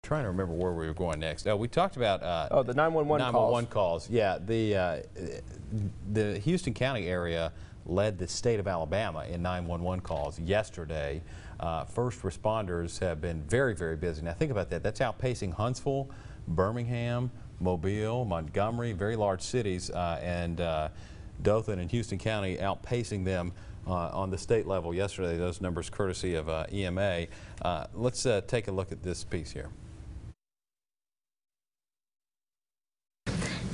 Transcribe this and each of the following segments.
Trying to remember where we were going next. We talked about the 911 calls. Yeah, the Houston County area led the state of Alabama in 911 calls yesterday. First responders have been very, very busy. Now think about that. That's outpacing Huntsville, Birmingham, Mobile, Montgomery, very large cities, and Dothan and Houston County outpacing them on the state level yesterday. Those numbers courtesy of EMA. Let's take a look at this piece here.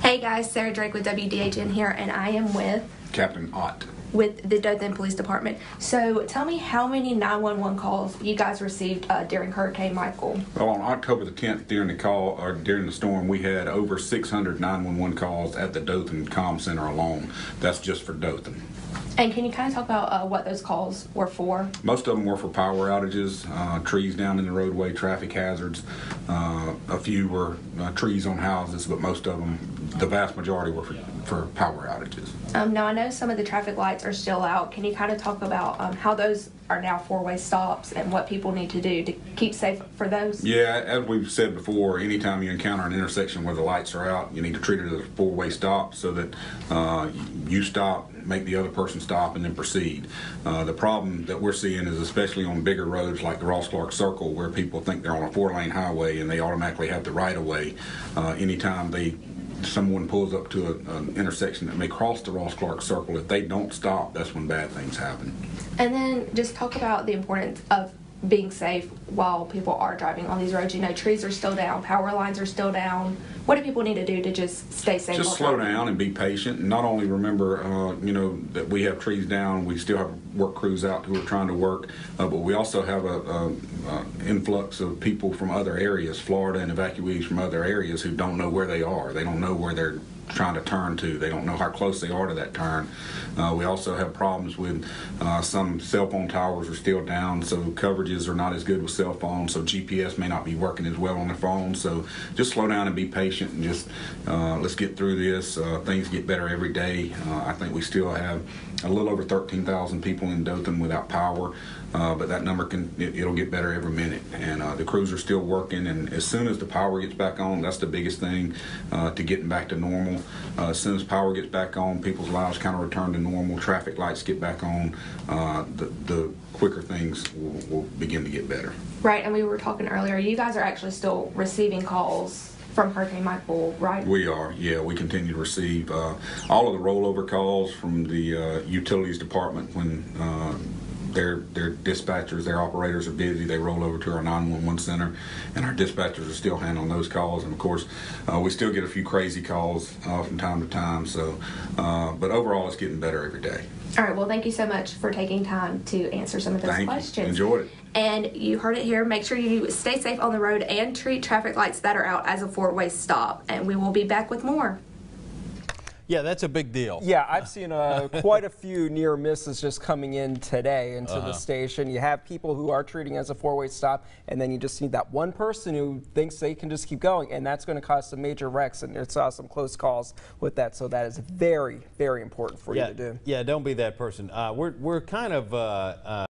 Hey guys, Sarah Drake with WDHN here, and I am with Captain Ott with the Dothan Police Department. So tell me how many 911 calls you guys received during Hurricane Michael. Well, on October the 10th, during the storm, we had over 600 911 calls at the Dothan Comm Center alone. That's just for Dothan. And can you kind of talk about what those calls were for? Most of them were for power outages, trees down in the roadway, traffic hazards. A few were trees on houses, but most of them, the vast majority, were for power outages. Now, I know some of the traffic lights are still out. Can you kind of talk about how those are now four-way stops and what people need to do to keep safe for those? Yeah, as we've said before, anytime you encounter an intersection where the lights are out, you need to treat it as a four-way stop so that you stop, make the other person stop, and then proceed. The problem that we're seeing is especially on bigger roads like the Ross Clark Circle, where people think they're on a four-lane highway and they automatically have the right-of-way. Anytime someone pulls up to an intersection that may cross the Ross Clark Circle, if they don't stop, that's when bad things happen. And then just talk about the importance of being safe while people are driving on these roads. You know, trees are still down, power lines are still down. What do people need to do to just stay safe? Just slow down and be patient. And not only remember, that we have trees down, we still have work crews out who are trying to work, but we also have an influx of people from other areas, Florida, and evacuees from other areas who don't know where they are. They don't know where they're trying to turn to. They don't know how close they are to that turn. We also have problems with some cell phone towers are still down, so coverages are not as good with cell phones, so GPS may not be working as well on the phone. So just slow down and be patient and just let's get through this. Things get better every day. I think we still have a little over 13,000 people in Dothan without power, but that number it'll get better every minute. And the crews are still working, and as soon as the power gets back on, that's the biggest thing to getting back to normal. As soon as power gets back on, people's lives kind of return to normal, traffic lights get back on, the quicker things will begin to get better. Right, and we were talking earlier, you guys are actually still receiving calls from Hurricane Michael, right? We are, yeah. We continue to receive all of the rollover calls from the utilities department when their dispatchers, their operators are busy. They roll over to our 911 center, and our dispatchers are still handling those calls. And of course, we still get a few crazy calls from time to time. So, but overall, it's getting better every day. All right. Well, thank you so much for taking time to answer some of those questions. Enjoyed it. And you heard it here. Make sure you stay safe on the road and treat traffic lights that are out as a four-way stop. And we will be back with more. Yeah, that's a big deal. Yeah, I've seen quite a few near misses just coming in today into the station. You have people who are treating as a four-way stop, and then you just need that one person who thinks they can just keep going, and that's going to cause some major wrecks, and it's some close calls with that. So that is very, very important for you to do. Yeah, don't be that person. We're kind of